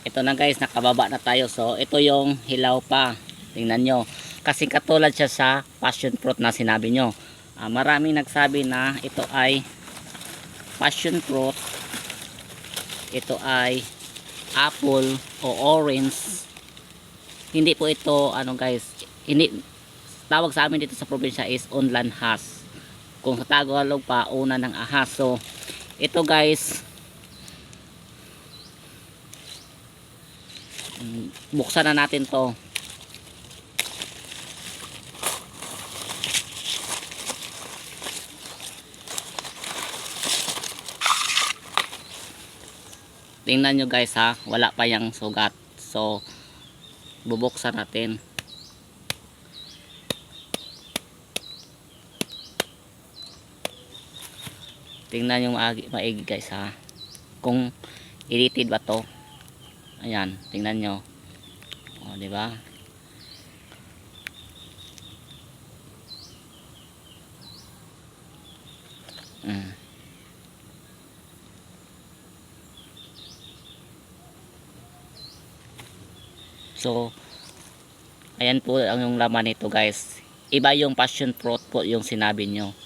ito na guys, nakababa na tayo. So ito yung hilaw pa, tingnan nyo, kasi katulad siya sa passion fruit na sinabi nyo. Maraming nagsabi na ito ay passion fruit, ito ay apple o orange. Hindi po ito ano guys, hindi, tawag sa amin dito sa probinsya is unlan has, kung sa Tagalog pa una ng ahas. So ito guys, buksan na natin to. Tingnan nyo guys ha, wala pa yung sugat. So bubuksan natin. Tingnan nyo maigi guys ha, kung edited ba to. Ayan, tingnan nyo. O, diba? So, ayan po ang yung laman nito guys. Iba yung passion fruit po yung sinabi nyo.